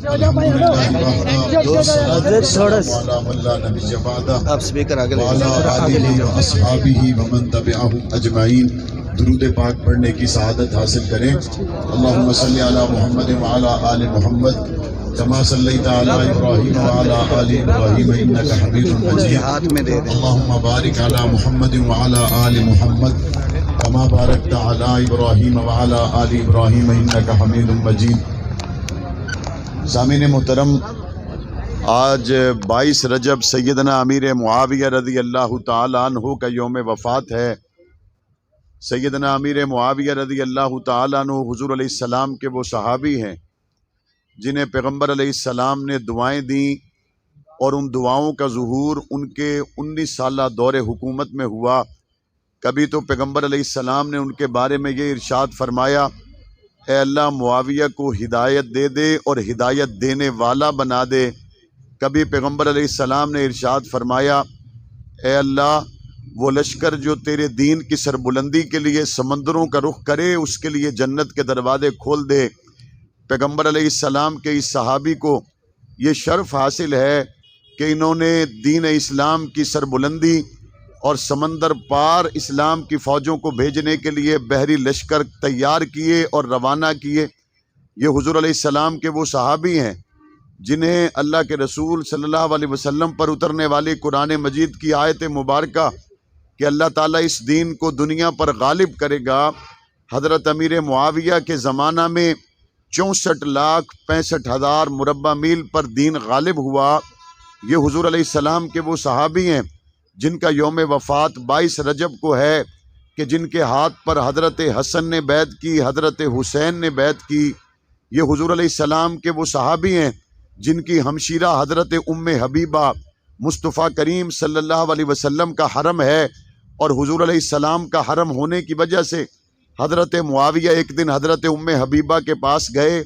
آپ اسپیکر آگے لے اجمعین درود پاک پڑھنے کی سعادت حاصل کریں۔ اللہم صلی علی محمد وعلی آل محمد کما صلیت علی ابراہیم وعلی آل ابراہیم انک حمید مجید۔ ہاتھ میں دے دیں۔ اللہم بارک علی محمد وعلی آل محمد کما بارکت علی ابراہیم وعلی آل ابراہیم انک حمید مجید۔ سامعین محترم، آج 22 رجب سیدنا امیر معاویہ رضی اللہ تعالی عنہ کا یوم وفات ہے۔ سیدنا امیر معاویہ رضی اللہ تعالی عنہ حضور علیہ السلام کے وہ صحابی ہیں جنہیں پیغمبر علیہ السلام نے دعائیں دیں، اور ان دعاؤں کا ظہور ان کے 19 سالہ دور حکومت میں ہوا۔ کبھی تو پیغمبر علیہ السلام نے ان کے بارے میں یہ ارشاد فرمایا، اے اللہ معاویہ کو ہدایت دے دے اور ہدایت دینے والا بنا دے۔ کبھی پیغمبر علیہ السلام نے ارشاد فرمایا، اے اللہ وہ لشکر جو تیرے دین کی سربلندی کے لیے سمندروں کا رخ کرے، اس کے لیے جنت کے دروازے کھول دے۔ پیغمبر علیہ السلام کے اس صحابی کو یہ شرف حاصل ہے کہ انہوں نے دین اسلام کی سربلندی اور سمندر پار اسلام کی فوجوں کو بھیجنے کے لیے بحری لشکر تیار کیے اور روانہ کیے۔ یہ حضور علیہ السلام کے وہ صحابی ہیں جنہیں اللہ کے رسول صلی اللہ علیہ وسلم پر اترنے والی قرآن مجید کی آیت مبارکہ کہ اللہ تعالیٰ اس دین کو دنیا پر غالب کرے گا، حضرت امیر معاویہ کے زمانہ میں 64,65,000 مربع میل پر دین غالب ہوا۔ یہ حضور علیہ السلام کے وہ صحابی ہیں جن کا یوم وفات 22 رجب کو ہے، کہ جن کے ہاتھ پر حضرت حسن نے بیعت کی، حضرت حسین نے بیعت کی۔ یہ حضور علیہ السلام کے وہ صحابی ہیں جن کی ہمشیرہ حضرت ام حبیبہ مصطفیٰ کریم صلی اللہ علیہ وسلم کا حرم ہے، اور حضور علیہ السلام کا حرم ہونے کی وجہ سے حضرت معاویہ ایک دن حضرت ام حبیبہ کے پاس گئے۔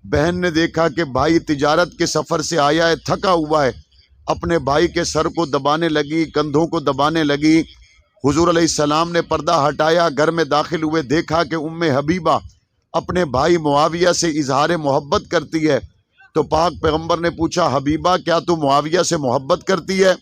بہن نے دیکھا کہ بھائی تجارت کے سفر سے آیا ہے، تھکا ہوا ہے، اپنے بھائی کے سر کو دبانے لگی، کندھوں کو دبانے لگی۔ حضور علیہ السلام نے پردہ ہٹایا، گھر میں داخل ہوئے، دیکھا کہ ام حبیبہ اپنے بھائی معاویہ سے اظہار محبت کرتی ہے۔ تو پاک پیغمبر نے پوچھا، حبیبہ کیا تو معاویہ سے محبت کرتی ہے؟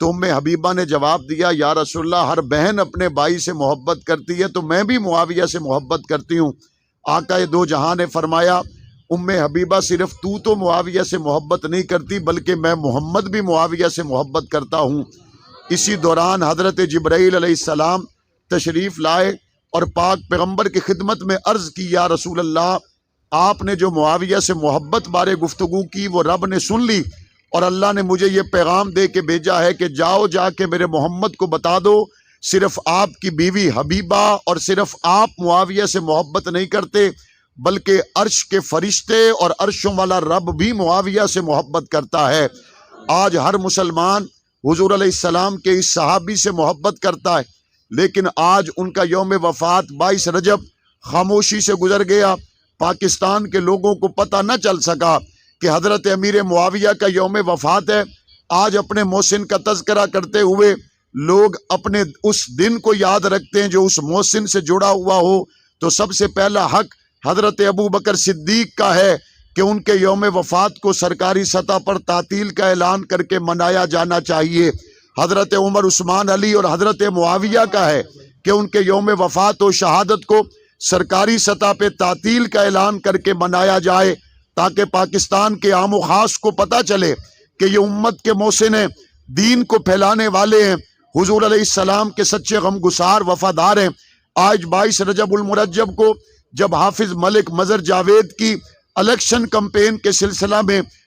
تو ام حبیبہ نے جواب دیا، یا رسول اللہ ہر بہن اپنے بھائی سے محبت کرتی ہے، تو میں بھی معاویہ سے محبت کرتی ہوں۔ آقا دو جہاں نے فرمایا، ام حبیبہ صرف تو معاویہ سے محبت نہیں کرتی، بلکہ میں محمد بھی معاویہ سے محبت کرتا ہوں۔ اسی دوران حضرت جبرائیل علیہ السلام تشریف لائے اور پاک پیغمبر کی خدمت میں عرض کی، یا رسول اللہ آپ نے جو معاویہ سے محبت بارے گفتگو کی وہ رب نے سن لی، اور اللہ نے مجھے یہ پیغام دے کے بھیجا ہے کہ جاؤ جا کے میرے محمد کو بتا دو، صرف آپ کی بیوی حبیبہ اور صرف آپ معاویہ سے محبت نہیں کرتے، بلکہ عرش کے فرشتے اور عرشوں والا رب بھی معاویہ سے محبت کرتا ہے۔ آج ہر مسلمان حضور علیہ السلام کے اس صحابی سے محبت کرتا ہے، لیکن آج ان کا یوم وفات 22 رجب خاموشی سے گزر گیا۔ پاکستان کے لوگوں کو پتہ نہ چل سکا کہ حضرت امیر معاویہ کا یوم وفات ہے۔ آج اپنے محسن کا تذکرہ کرتے ہوئے لوگ اپنے اس دن کو یاد رکھتے ہیں جو اس محسن سے جڑا ہوا ہو، تو سب سے پہلا حق حضرت ابوبکر صدیق کا ہے کہ ان کے یوم وفات کو سرکاری سطح پر تعطیل کا اعلان کر کے منایا جانا چاہیے۔ حضرت عمر، عثمان، علی اور حضرت معاویہ کا ہے کہ ان کے یوم وفات و شہادت کو سرکاری سطح پہ تعطیل کا اعلان کر کے منایا جائے، تاکہ پاکستان کے عام و خاص کو پتہ چلے کہ یہ امت کے محسن ہیں، دین کو پھیلانے والے ہیں، حضور علیہ السلام کے سچے غمگسار وفادار ہیں۔ آج 22 رجب المرجب کو جب حافظ ملک مظہر جاوید کی الیکشن کمپین کے سلسلہ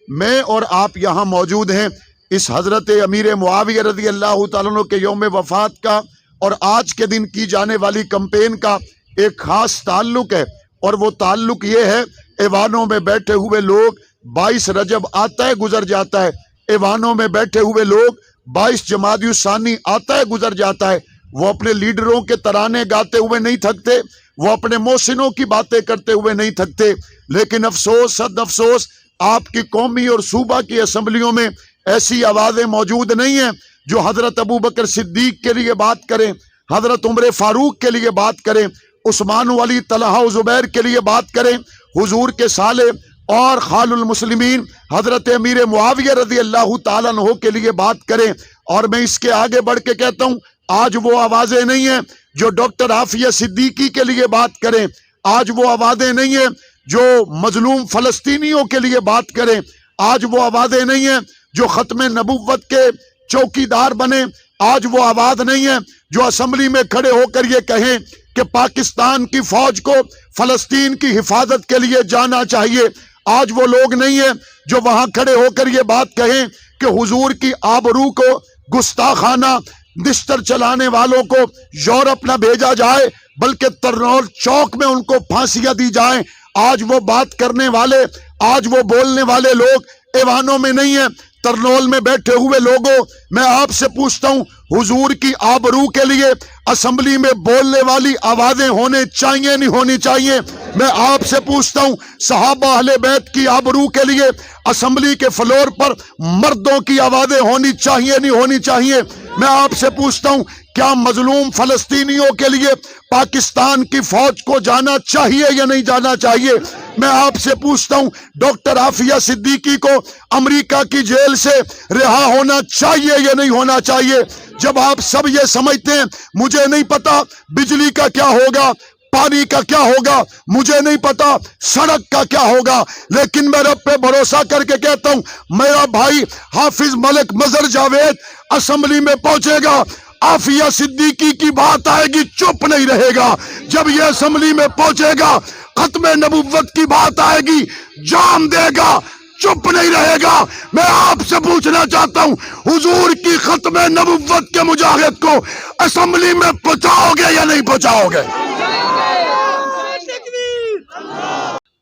میں اور آپ یہاں موجود ہیں، اس حضرت امیر معاویہ رضی اللہ تعالیٰ عنہ کے یوم وفات کا اور آج کے دن کی جانے والی کمپین کا ایک خاص تعلق ہے، اور وہ تعلق یہ ہے، ایوانوں میں بیٹھے ہوئے لوگ 22 رجب آتا ہے گزر جاتا ہے، ایوانوں میں بیٹھے ہوئے لوگ 22 جمادی الثانی آتا ہے گزر جاتا ہے، وہ اپنے لیڈروں کے ترانے گاتے ہوئے نہیں تھکتے، وہ اپنے محسنوں کی باتیں کرتے ہوئے نہیں تھکتے، لیکن افسوس، صد افسوس، آپ کی قومی اور صوبہ کی اسمبلیوں میں ایسی آوازیں موجود نہیں ہیں جو حضرت ابوبکر صدیق کے لیے بات کریں، حضرت عمر فاروق کے لیے بات کریں، عثمان و علی، طلحہ و زبیر کے لیے بات کریں، حضور کے سالے اور خال المسلمین حضرت امیر معاویہ رضی اللہ تعالیٰ عنہ کے لیے بات کریں. اور میں اس کے آگے بڑھ کے کہتا ہوں آج وہ آوازیں نہیں ہیں جو ڈاکٹر عافیہ صدیقی کے لیے بات کریں. آج وہ آوازیں نہیں ہیں جو مظلوم فلسطینیوں کے لیے بات کریں. آج وہ آوازیں نہیں ہیں جو ختم نبوت کے چوکیدار بنے. آج وہ آواز نہیں ہے جو اسمبلی میں کھڑے ہو کر یہ کہیں کہ پاکستان کی فوج کو فلسطین کی حفاظت کے لیے جانا چاہیے. آج وہ لوگ نہیں ہیں جو وہاں کھڑے ہو کر یہ بات کہیں کہ حضور کی آبرو کو گستاخانہ بستر چلانے والوں کو یورپ نہ بھیجا جائے بلکہ ترنول چوک میں ان کو پھانسیاں دی جائیں. آج وہ بات کرنے والے، آج وہ بولنے والے لوگ ایوانوں میں نہیں ہیں، ترنول میں بیٹھے ہوئے لوگوں. میں آپ سے پوچھتا ہوں حضور کی آبرو کے لیے اسمبلی میں بولنے والی آوازیں ہونے چاہیے نہیں ہونی چاہیے؟ میں آپ سے پوچھتا ہوں صحابہ اہل بیت کی آبرو کے لیے اسمبلی کے فلور پر مردوں کی آوازیں ہونی چاہیے نہیں ہونی چاہیے؟ میں آپ سے پوچھتا ہوں کیا مظلوم فلسطینیوں کے لیے پاکستان کی فوج کو جانا چاہیے یا نہیں جانا چاہیے؟ میں آپ سے پوچھتا ہوں ڈاکٹر عافیہ صدیقی کو امریکہ کی جیل سے رہا ہونا چاہیے یا نہیں ہونا چاہیے؟ جب آپ سب یہ سمجھتے ہیں مجھے نہیں پتا بجلی کا کیا ہوگا، پانی کا کیا ہوگا، مجھے نہیں پتا سڑک کا کیا ہوگا، لیکن میں رب پہ بھروسہ کر کے کہتا ہوں میرا بھائی حافظ ملک مظہر جاوید اسمبلی میں پہنچے گا، عافیہ صدیقی کی بات آئے گی چپ نہیں رہے گا. جب یہ اسمبلی میں پہنچے گا ختم نبوت کی بات آئے گی جام دے گا، چپ نہیں رہے گا. میں آپ سے پوچھنا چاہتا ہوں حضور کی ختم نبوت کے مجاہد کو اسمبلی میں پہنچاؤ گے یا نہیں پہنچاؤ گے؟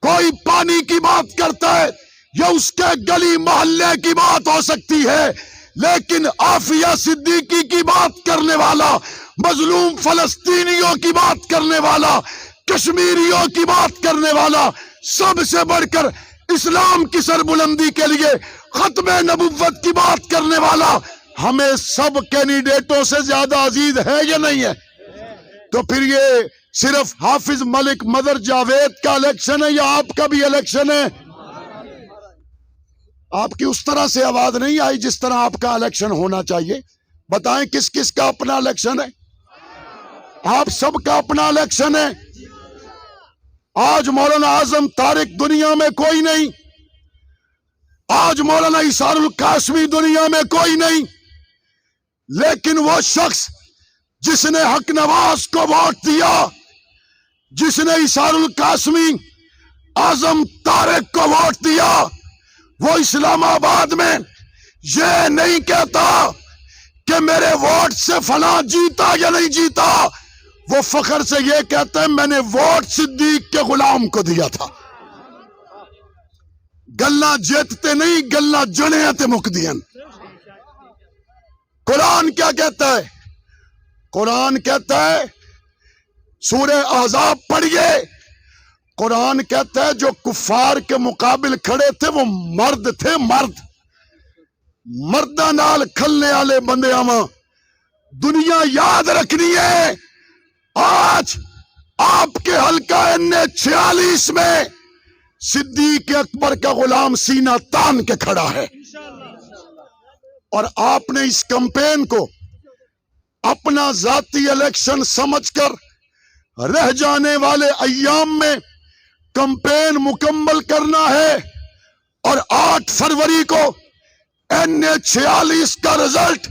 کوئی پانی کی بات کرتا ہے یا اس کے گلی محلے کی بات ہو سکتی ہے، لیکن عافیہ صدیقی کی بات کرنے والا، مظلوم فلسطینیوں کی بات کرنے والا، کشمیریوں کی بات کرنے والا، سب سے بڑھ کر اسلام کی سربلندی کے لیے ختم نبوت کی بات کرنے والا ہمیں سب کینڈیڈیٹوں سے زیادہ عزیز ہے یا نہیں ہے؟ تو پھر یہ صرف حافظ ملک مظہر جاوید کا الیکشن ہے یا آپ کا بھی الیکشن ہے؟ آپ کی اس طرح سے آواز نہیں آئی جس طرح آپ کا الیکشن ہونا چاہیے. بتائیں کس کس کا اپنا الیکشن ہے؟ آپ سب کا اپنا الیکشن ہے. آج مولانا اعظم طارق دنیا میں کوئی نہیں، آج مولانا اسار القاسمی دنیا میں کوئی نہیں، لیکن وہ شخص جس نے حق نواز کو ووٹ دیا، جس نے اسار القاسمی اعظم طارق کو ووٹ دیا، وہ اسلام آباد میں یہ نہیں کہتا کہ میرے ووٹ سے فلاں جیتا یا نہیں جیتا، وہ فخر سے یہ کہتے ہیں میں نے ووٹ صدیق کے غلام کو دیا تھا. گلا جیتتے نہیں، گلا جنے تے مک دین. قرآن کیا کہتا ہے؟ قرآن کہتا ہے سورہ احزاب پڑھیے، قرآن کہتا ہے جو کفار کے مقابل کھڑے تھے وہ مرد تھے، مرد، مردہ نال کھلنے والے بندے آواں. دنیا یاد رکھنی ہے آج آپ کے حلقہ N46 میں صدیق اکبر کا غلام سینہ تان کے کھڑا ہے، اور آپ نے اس کمپین کو اپنا ذاتی الیکشن سمجھ کر رہ جانے والے ایام میں کمپین مکمل کرنا ہے، اور 8 فروری کو N46 کا رزلٹ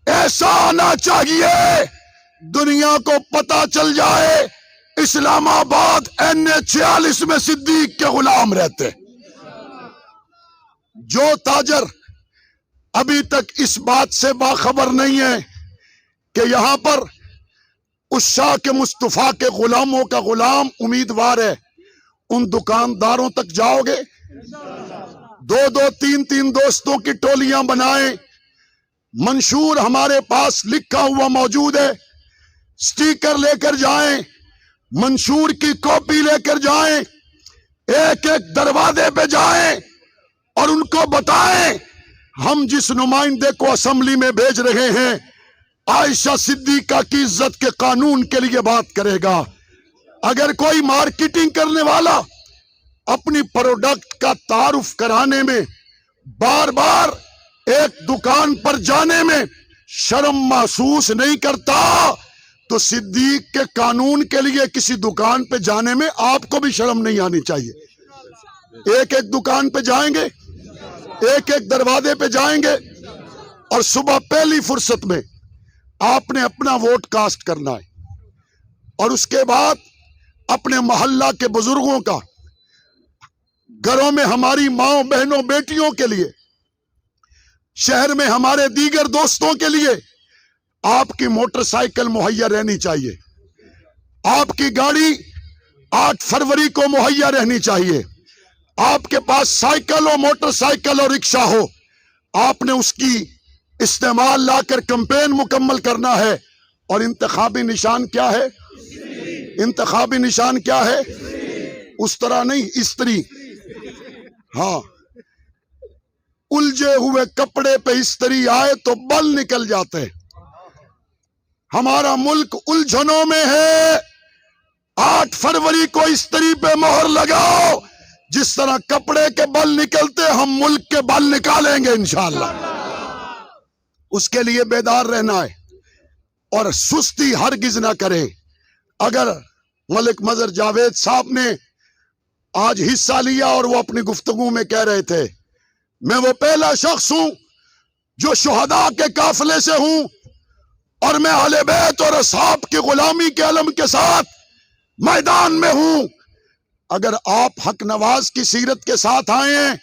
ایسا آنا چاہیے دنیا کو پتا چل جائے اسلام آباد N46 میں صدیق کے غلام رہتے. جو تاجر ابھی تک اس بات سے باخبر نہیں ہے کہ یہاں پر اس شاہ کے مصطفیٰ کے غلاموں کا غلام امیدوار ہے، ان دکانداروں تک جاؤ گے؟ 2-2 3-3 دوستوں کی ٹولیاں بنائیں، منشور ہمارے پاس لکھا ہوا موجود ہے، سٹیکر لے کر جائیں، منشور کی کاپی لے کر جائیں، ایک ایک دروازے پہ جائیں اور ان کو بتائیں ہم جس نمائندے کو اسمبلی میں بھیج رہے ہیں عائشہ صدیقہ کی عزت کے قانون کے لیے بات کرے گا. اگر کوئی مارکیٹنگ کرنے والا اپنی پروڈکٹ کا تعارف کرانے میں، بار بار ایک دکان پر جانے میں شرم محسوس نہیں کرتا، تو صدیق کے قانون کے لیے کسی دکان پہ جانے میں آپ کو بھی شرم نہیں آنی چاہیے۔ ایک ایک دکان پہ جائیں گے، ایک ایک دروازے پہ جائیں گے، اور صبح پہلی فرصت میں آپ نے اپنا ووٹ کاسٹ کرنا ہے، اور اس کے بعد اپنے محلہ کے بزرگوں کا، گھروں میں ہماری ماؤں بہنوں بیٹیوں کے لیے، شہر میں ہمارے دیگر دوستوں کے لیے آپ کی موٹر سائیکل مہیا رہنی چاہیے، آپ کی گاڑی 8 فروری کو مہیا رہنی چاہیے، آپ کے پاس سائیکل ہو، موٹر سائیکل اور رکشہ ہو، آپ نے اس کی استعمال لا کر کمپین مکمل کرنا ہے۔ اور انتخابی نشان کیا ہے؟ انتخابی نشان کیا ہے؟ اس طرح نہیں، استری۔ ہاں، الجھے ہوئے کپڑے پہ استری آئے تو بل نکل جاتے۔ ہمارا ملک الجھنوں میں ہے، 8 فروری کو استری پہ مہر لگاؤ، جس طرح کپڑے کے بل نکلتے ہم ملک کے بل نکالیں گے انشاءاللہ۔ اس کے لیے بیدار رہنا ہے اور سستی ہرگز نہ کرے۔ اگر ملک مظہر جاوید صاحب نے آج حصہ لیا اور وہ اپنی گفتگو میں کہہ رہے تھے، میں وہ پہلا شخص ہوں جو شہداء کے قافلے سے ہوں، اور میں اہل بیت اور اصحاب کی غلامی کے علم کے ساتھ میدان میں ہوں۔ اگر آپ حق نواز کی سیرت کے ساتھ آئے ہیں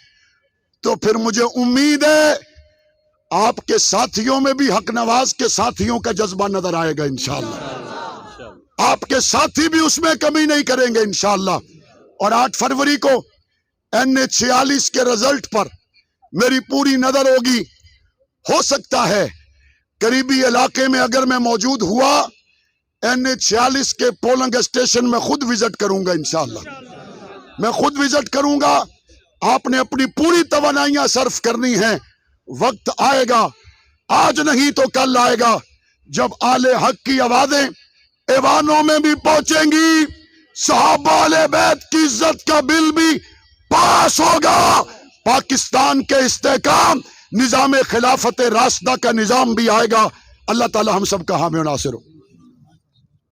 تو پھر مجھے امید ہے آپ کے ساتھیوں میں بھی حق نواز کے ساتھیوں کا جذبہ نظر آئے گا انشاءاللہ۔ آپ کے ساتھی بھی اس میں کمی نہیں کریں گے انشاءاللہ۔ اور 8 فروری کو NH-46 کے رزلٹ پر میری پوری نظر ہوگی۔ ہو سکتا ہے قریبی علاقے میں اگر میں موجود ہوا، NH-46 کے پولنگ اسٹیشن میں خود وزٹ کروں گا انشاءاللہ، میں خود وزٹ کروں گا۔ آپ نے اپنی پوری توانائیاں صرف کرنی ہیں۔ وقت آئے گا، آج نہیں تو کل آئے گا، جب آل حق کی آوازیں ایوانوں میں بھی پہنچیں گی، صحابہ اہل بیت کی عزت کا بل بھی پاس ہوگا، پاکستان کے استحکام، نظام خلافت راشدہ کا نظام بھی آئے گا۔ اللہ تعالی ہم سب کا حامی و ناصر ہو۔